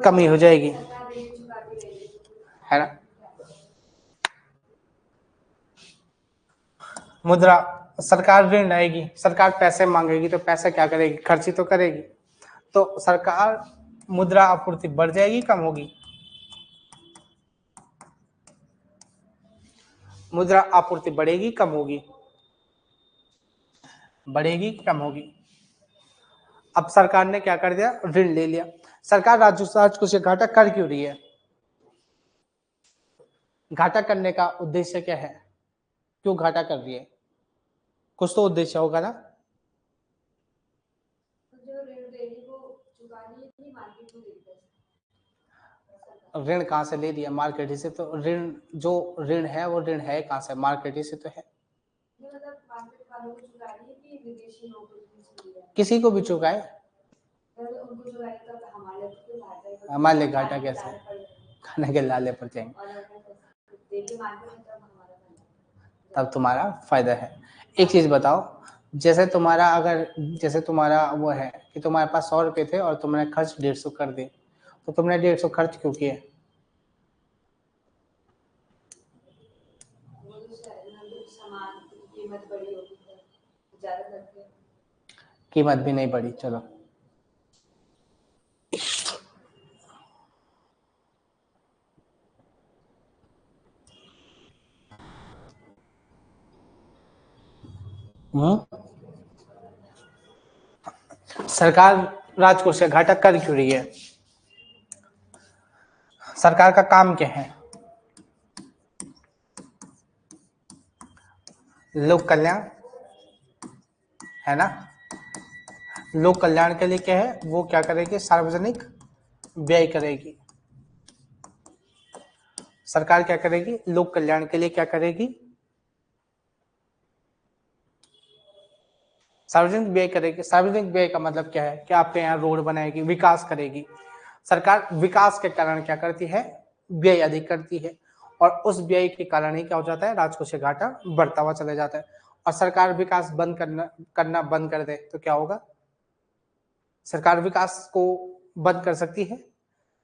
कमी हो जाएगी, है ना। मुद्रा, सरकार ऋण लाएगी, सरकार पैसे मांगेगी, तो पैसे क्या करेगी, खर्च ही तो करेगी। तो सरकार मुद्रा आपूर्ति बढ़ जाएगी, कम होगी, मुद्रा आपूर्ति बढ़ेगी, कम होगी, बढ़ेगी, कम होगी। अब सरकार ने क्या कर दिया, ऋण ले लिया। सरकार राजकोषीय घाटा कर क्यों रही है, घाटा करने का उद्देश्य क्या है, क्यों घाटा कर रही है, कुछ तो उद्देश्य होगा ना। ऋण कहाँ से ले लिया, मार्केट ही से, तो ऋण जो ऋण है वो ऋण है कहाँ से, मार्केट ही से तो है। किसी को भी चुकाए, हमारे लिए घाटा कैसे, खाने के लाले पर जाएंगे, तब तुम्हारा फायदा है। एक चीज बताओ, जैसे तुम्हारा वो है कि तुम्हारे पास 100 रुपए थे और तुमने खर्च 150 कर दिए, तो तुमने 150 खर्च क्यों किए, कीमत भी नहीं बढ़ी, चलो सरकार राजकोषीय घाटा कर क्यों रही है, सरकार का काम क्या है, लोक कल्याण, है ना। लोक कल्याण के लिए क्या है, वो क्या करेगी, सार्वजनिक व्यय करेगी। सरकार क्या करेगी, लोक कल्याण के लिए क्या करेगी, सार्वजनिक व्यय करेगी। सार्वजनिक व्यय का मतलब क्या है कि आपके यहाँ रोड बनाएगी, विकास करेगी। सरकार विकास के कारण क्या करती है, व्यय अधिक करती है, और उस व्यय के कारण ही क्या हो जाता है, राजकोषीय घाटा बढ़ता हुआ चला जाता है। और सरकार विकास करना बंद कर दे तो क्या होगा, सरकार विकास को बंद कर सकती है?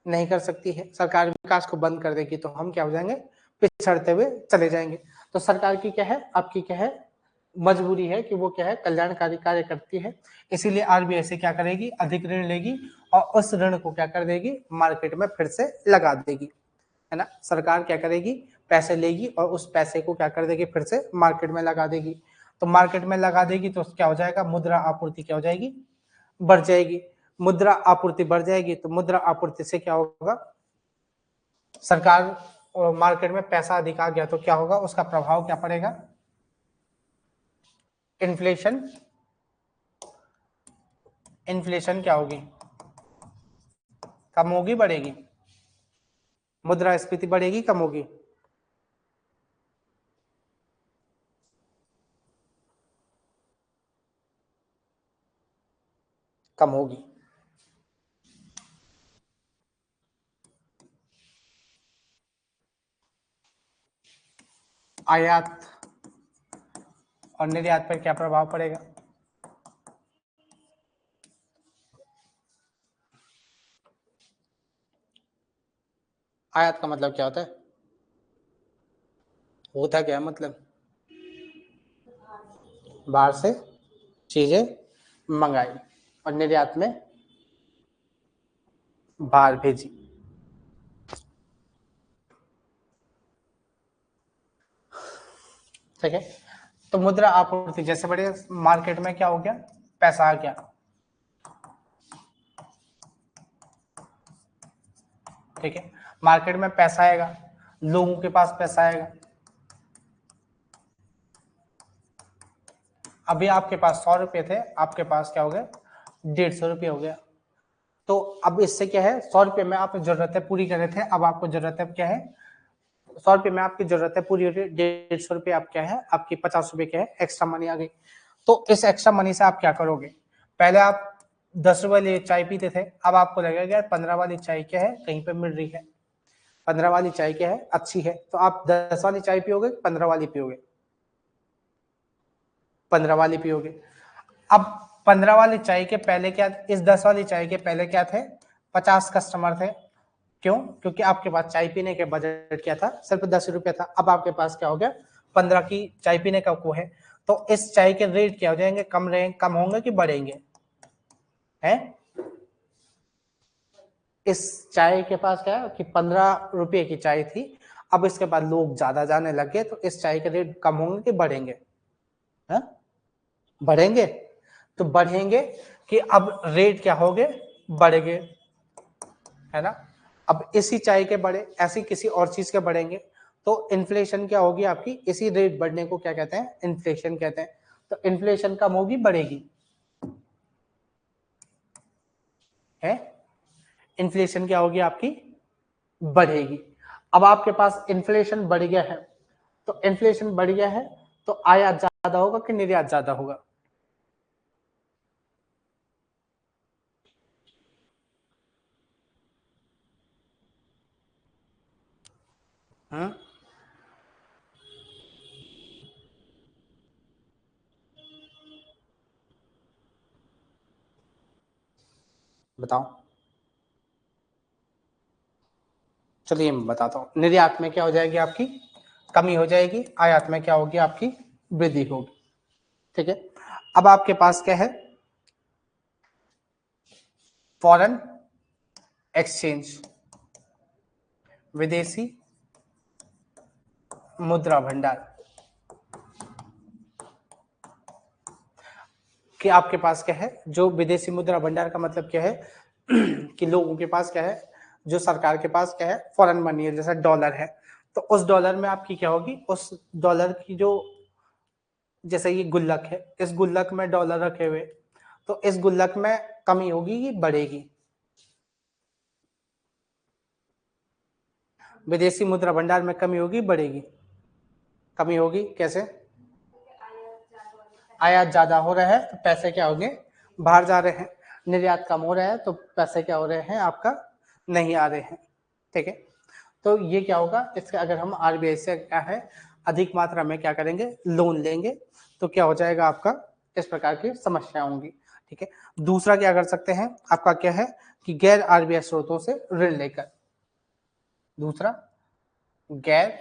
नहीं कर सकती है। सरकार विकास को बंद कर देगी तो हम क्या हो जाएंगे? पिछड़ते हुए चले जाएंगे। तो सरकार की क्या है, आपकी क्या है, मजबूरी है कि वो क्या है, कल्याणकारी कार्य करती है। इसीलिए आरबीआई से क्या करेगी, अधिक ऋण लेगी और उस ऋण को क्या कर देगी, मार्केट में फिर से लगा देगी, है ना। सरकार क्या करेगी, पैसे लेगी और उस पैसे को क्या कर देगी, फिर से मार्केट में लगा देगी। तो मार्केट में लगा देगी तो क्या हो जाएगा, मुद्रा आपूर्ति क्या हो जाएगी, बढ़ जाएगी। मुद्रा आपूर्ति बढ़ जाएगी तो मुद्रा आपूर्ति से क्या होगा, सरकार और मार्केट में पैसा अधिक आ गया तो क्या होगा, उसका प्रभाव क्या पड़ेगा, इन्फ्लेशन। इन्फ्लेशन क्या होगी, कम होगी बढ़ेगी, मुद्रास्फीति बढ़ेगी कम होगी, कम होगी। आयात और निर्यात पर क्या प्रभाव पड़ेगा, आयात का मतलब क्या होता है, होता क्या है मतलब, बाहर से चीजें मंगाई और निर्यात में बाहर भेजी। ठीक है, तो मुद्रा आपूर्ति जैसे बढ़े, मार्केट में क्या हो गया, पैसा आ गया। ठीक है, मार्केट में पैसा आएगा, लोगों के पास पैसा आएगा। अभी आपके पास 100 रुपए थे, आपके पास क्या हो गया, 150 रुपये हो गया। तो अब इससे क्या है, 100 रुपये में आप जरूरतें पूरी कर रहे थे, अब आपको जरूरतें क्या है, 100 रुपये में आपकी जरूरतें पूरी हो रही है, 150 रुपये आप क्या है, आपकी 50 रुपये क्या है, एक्स्ट्रा मनी आ गई। तो इस एक्स्ट्रा मनी से आप क्या करोगे, पहले आप 10 रुपए वाली चाय पीते थे, अब आपको लगेगा यार 15 वाली चाय क्या है, कहीं पे मिल रही है, 15 वाली चाय क्या है, अच्छी है, तो आप 10 वाली चाय पियोगे, 15 वाली पियोगे, 15 वाली पियोगे। अब 15 वाली चाय के पहले क्या, इस 10 वाली चाय के पहले क्या थे, 50 कस्टमर थे। क्यों, क्योंकि आपके पास चाय पीने के बजट क्या था, सिर्फ 10 रुपए था। अब आपके पास क्या हो गया, 15 की चाय पीने का को है, तो इस चाय के रेट क्या हो जाएंगे, कम रहेंगे, कम होंगे कि बढ़ेंगे, हैं। इस चाय के पास क्या है कि 15 रुपए की चाय थी, अब इसके बाद लोग ज्यादा जाने लगे तो इस चाय के रेट कम होंगे कि बढ़ेंगे, है, बढ़ेंगे। तो बढ़ेंगे कि अब रेट क्या होंगे, बढ़ेंगे, है ना। अब इसी चाय के बढ़े, ऐसी किसी और चीज के बढ़ेंगे, तो इन्फ्लेशन क्या होगी आपकी, इसी रेट बढ़ने को क्या कहते हैं, इन्फ्लेशन कहते हैं। तो इन्फ्लेशन कम होगी बढ़ेगी, है, इन्फ्लेशन क्या होगी आपकी, बढ़ेगी। अब आपके पास इन्फ्लेशन बढ़ गया है, तो इन्फ्लेशन बढ़ गया है तो आयात ज्यादा होगा कि निर्यात ज्यादा होगा, हम्म, बताओ। चलिए मैं बताता हूँ, निर्यात में क्या हो जाएगी आपकी, कमी हो जाएगी, आयात में क्या होगी आपकी, वृद्धि होगी। ठीक है, अब आपके पास क्या है, फॉरेन एक्सचेंज, विदेशी मुद्रा भंडार, कि आपके पास क्या है, जो विदेशी मुद्रा भंडार का मतलब क्या है कि लोगों के पास क्या है, जो सरकार के पास क्या है, फॉरेन मनी है, जैसा डॉलर है, तो उस डॉलर में आपकी क्या होगी, उस डॉलर की जो, जैसे ये गुल्लक है, इस गुल्लक में डॉलर रखे हुए, तो इस गुल्लक में कमी होगी कि बढ़ेगी, विदेशी मुद्रा भंडार में कमी होगी बढ़ेगी, कमी होगी कैसे, आयात ज्यादा हो रहा है तो पैसे क्या होंगे, बाहर जा रहे हैं, निर्यात कम हो रहा है तो पैसे क्या हो रहे हैं आपका, नहीं आ रहे हैं। ठीक है, तो ये क्या होगा, इसके अगर हम आरबीआई से क्या है, अधिक मात्रा में क्या करेंगे, लोन लेंगे, तो क्या हो जाएगा आपका, इस प्रकार की समस्या होंगी। ठीक है। दूसरा क्या कर सकते हैं, आपका क्या है कि गैर आरबीआई स्रोतों से ऋण लेकर, दूसरा गैर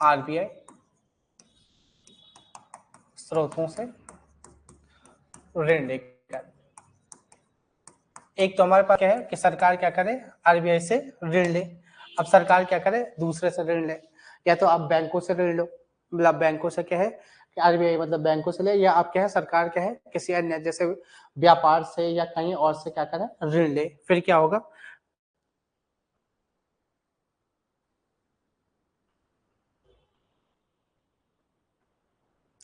आरबीआई स्रोतों से ऋण लेकर। एक तो हमारे पास क्या है कि सरकार क्या करे, आरबीआई से ऋण ले। अब सरकार क्या करे, दूसरे से ऋण ले, या तो आप बैंकों से ऋण लो, मतलब बैंकों से क्या है कि आरबीआई मतलब बैंकों से ले, या आप क्या है सरकार क्या है किसी अन्य जैसे व्यापार से या कहीं और से क्या करे ऋण ले। फिर क्या होगा,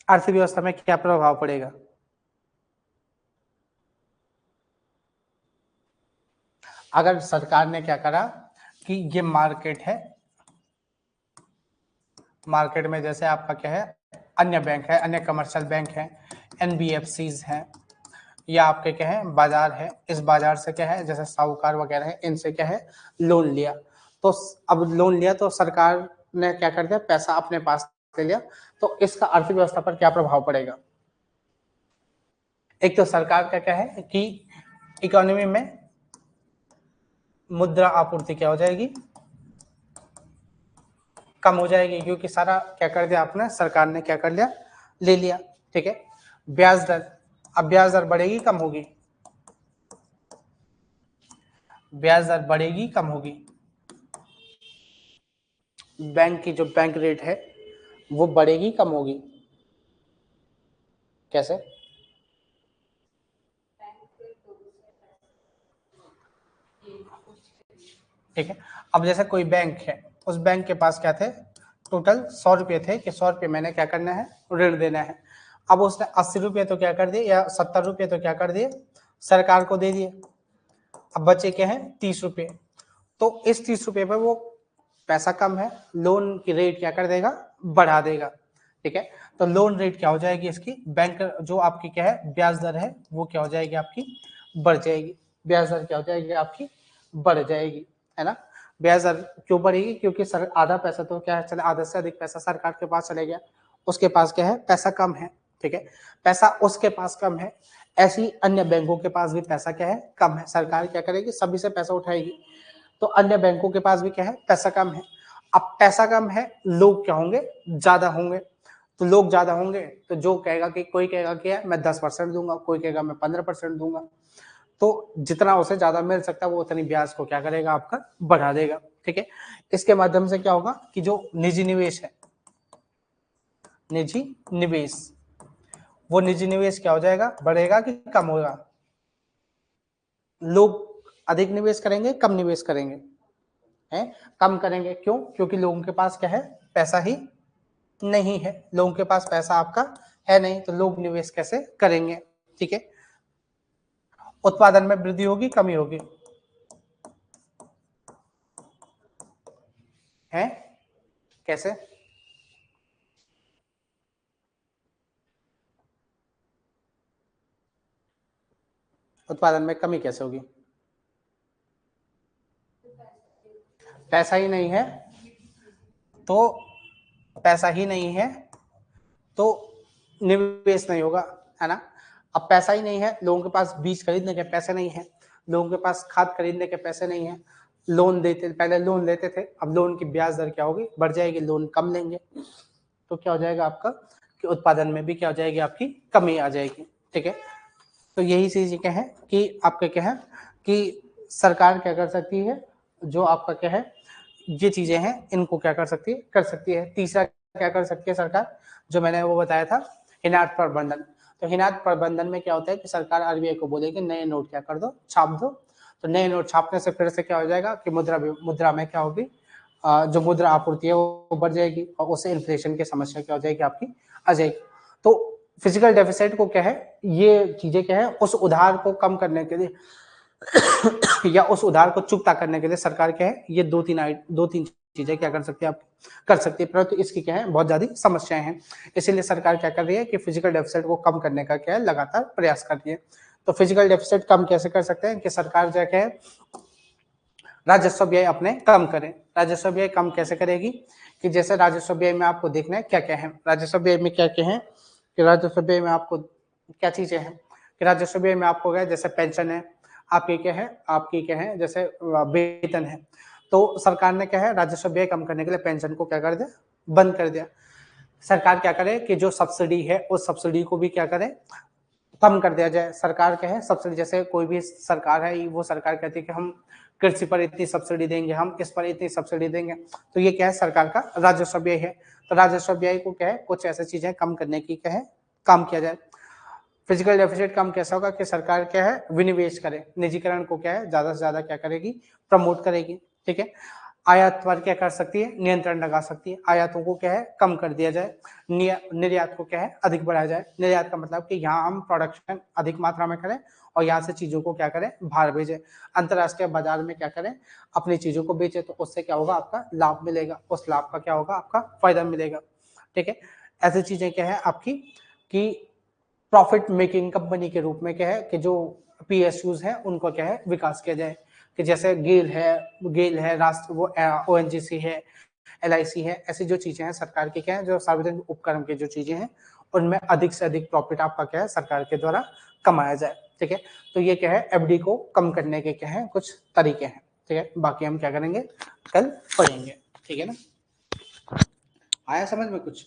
अर्थव्यवस्था में क्या प्रभाव पड़ेगा। अगर सरकार ने क्या करा कि ये मार्केट है, मार्केट में जैसे आपका क्या है अन्य बैंक है, अन्य कमर्शियल बैंक है, एनबीएफसीज हैं, या आपके क्या है बाजार है, इस बाजार से क्या है जैसे साहूकार वगैरह है, इनसे क्या है लोन लिया। तो अब लोन लिया तो सरकार ने क्या कर दिया, पैसा अपने पास ले लिया, तो इसका अर्थव्यवस्था पर क्या प्रभाव पड़ेगा। एक तो सरकार का क्या है कि इकोनॉमी में मुद्रा आपूर्ति क्या हो जाएगी, कम हो जाएगी, क्योंकि सारा क्या कर दिया आपने, सरकार ने क्या कर लिया, ले लिया। ठीक है। ब्याज दर, अब ब्याज दर बढ़ेगी कम होगी, ब्याज दर बढ़ेगी कम होगी, बैंक की जो बैंक रेट है वो बढ़ेगी कम होगी, कैसे। ठीक है। अब जैसे कोई बैंक है, उस बैंक के पास क्या थे, टोटल 100 रुपये थे कि 100 रुपये मैंने क्या करना है, ऋण देना है। अब उसने 80 रुपये तो क्या कर दिए, या 70 रुपये तो क्या कर दिए, सरकार को दे दिए। अब बचे क्या है 30 रुपये, तो इस 30 रुपये पर वो पैसा कम है, लोन की रेट क्या कर देगा, बढ़ा देगा। ठीक है। तो लोन रेट क्या हो जाएगी इसकी, बैंक जो आपकी क्या है ब्याज दर है वो क्या हो जाएगी आपकी, बढ़ जाएगी। ब्याज दर क्या हो जाएगी आपकी, बढ़ जाएगी, है ना। ब्याज दर क्यों बढ़ेगी, क्योंकि सर आधा पैसा तो क्या है चले, आधा से अधिक पैसा सरकार के पास चले गया, उसके पास क्या है पैसा कम है। ठीक है। पैसा उसके पास कम है, ऐसी अन्य बैंकों के पास भी पैसा क्या है कम है, सरकार क्या करेगी, सभी से पैसा उठाएगी, तो अन्य बैंकों के पास भी क्या है पैसा कम है। अब पैसा कम है, लोग क्या होंगे, ज्यादा होंगे, तो लोग ज्यादा होंगे तो जो कहेगा कि कोई कहेगा कि मैं 10% दूंगा, कोई कहेगा मैं 15% दूंगा, तो जितना उसे ज्यादा मिल सकता है वो उतनी ब्याज को क्या करेगा आपका बढ़ा देगा। ठीक है। इसके माध्यम से क्या होगा कि जो निजी निवेश है, निजी निवेश, वो निजी निवेश क्या हो जाएगा, बढ़ेगा कि कम होगा, लोग अधिक निवेश करेंगे कम निवेश करेंगे, हैं कम करेंगे, क्यों, क्योंकि लोगों के पास क्या है पैसा ही नहीं है, लोगों के पास पैसा आपका है नहीं, तो लोग निवेश कैसे करेंगे। ठीक है। उत्पादन में वृद्धि होगी कमी होगी, है कैसे, उत्पादन में कमी कैसे होगी, पैसा ही नहीं है, तो पैसा ही नहीं है तो निवेश नहीं होगा, है ना। अब पैसा ही नहीं है, लोगों के पास बीज खरीदने के पैसे नहीं है, लोगों के पास खाद खरीदने के पैसे नहीं है, लोन देते, पहले लोन लेते थे, अब लोन की ब्याज दर क्या होगी, बढ़ जाएगी, लोन कम लेंगे, तो क्या हो जाएगा आपका कि उत्पादन में भी क्या हो जाएगी आपकी कमी आ जाएगी। ठीक है। तो यही चीज क्या है कि आपका क्या है कि सरकार क्या कर सकती है, जो आपका क्या है ये चीजें हैं इनको क्या कर सकती है। तीसरा क्या कर सकती है सरकार, जो मैंने वो बताया था, हिनात प्रबंधन। तो हिनात प्रबंधन में क्या होता है कि सरकार आरबीआई को बोलेगी नए नोट क्या कर दो, छाप दो, तो नए नोट छापने से फिर से क्या हो जाएगा कि मुद्रा में क्या होगी, जो मुद्रा आपूर्ति है वो बढ़ जाएगी, और उससे इन्फ्लेशन की समस्या क्या हो जाएगी आपकी आ जाएगी। तो फिजिकल डेफिसिट को क्या है, ये चीजें क्या है उस उधार को कम करने के लिए या उस उधार को चुकता करने के लिए सरकार क्या है ये दो तीन चीजें क्या कर सकती है, आप कर सकती है, परंतु इसकी क्या है बहुत ज्यादा समस्याएं हैं, इसीलिए सरकार क्या कर रही है कि फिजिकल डेफिसिट को कम करने का क्या है लगातार प्रयास कर रही है। तो फिजिकल डेफिसिट कम कैसे कर सकते हैं कि सरकार जो है राजस्व व्यय अपने कम करें। राजस्व व्यय कम कैसे करेगी कि जैसे राजस्व व्यय में आपको देखना है क्या क्या है, राजस्व व्यय में क्या क्या है कि राजस्व व्यय में आपको क्या चीजें हैं कि राजस्व व्यय में आपको क्या है, जैसे पेंशन है, आपकी क्या है, आपकी क्या है, जैसे वेतन है, तो सरकार ने क्या है राजस्व व्यय कम करने के लिए पेंशन को क्या कर दिया, बंद कर दिया। सरकार क्या करे कि जो सब्सिडी है उस सब्सिडी को भी क्या करे, कम कर दिया जाए। सरकार क्या है सब्सिडी, जैसे कोई भी सरकार है वो सरकार कहती है कि हम कृषि पर इतनी सब्सिडी देंगे, हम इस पर इतनी सब्सिडी देंगे, तो ये क्या है सरकार का राजस्व व्यय है। तो राजस्व व्यय को क्या है कुछ ऐसी चीजें कम करने की क्या है काम किया जाए। फिजिकल डेफिसिट कम कैसा होगा कि सरकार क्या है विनिवेश करे, निजीकरण को क्या है ज्यादा से ज्यादा क्या करेगी, प्रमोट करेगी। ठीक है, आयात पर क्या कर सकती है, नियंत्रण लगा सकती है, आयातों को क्या है कम कर दिया जाए, निर्यात को क्या है अधिक बढ़ाया जाए। निर्यात का मतलब कि यहाँ हम प्रोडक्शन अधिक मात्रा में करें और यहाँ से चीजों को क्या करें बाहर भेजें, अंतरराष्ट्रीय बाजार में क्या करें अपनी चीजों को बेचे, तो उससे क्या होगा आपका लाभ मिलेगा, उस लाभ का क्या होगा आपका फायदा मिलेगा। ठीक है, ऐसी चीजें क्या है आपकी कि प्रॉफिट मेकिंग कंपनी के रूप में क्या है कि जो पीएसयूज है उनको क्या है विकास किया जाए, कि जैसे गेल है राष्ट्र वो ओएनजीसी है, एलआईसी है, ऐसी जो चीजें हैं सरकार की क्या है जो सार्वजनिक उपक्रम की जो चीजें हैं उनमें अधिक से अधिक प्रॉफिट आपका क्या है सरकार के द्वारा कमाया जाए। ठीक है, तो ये क्या है एफडी को कम करने के क्या है कुछ तरीके हैं। ठीक है, बाकी हम क्या करेंगे कल पढ़ेंगे। ठीक है ना, आया समझ में कुछ?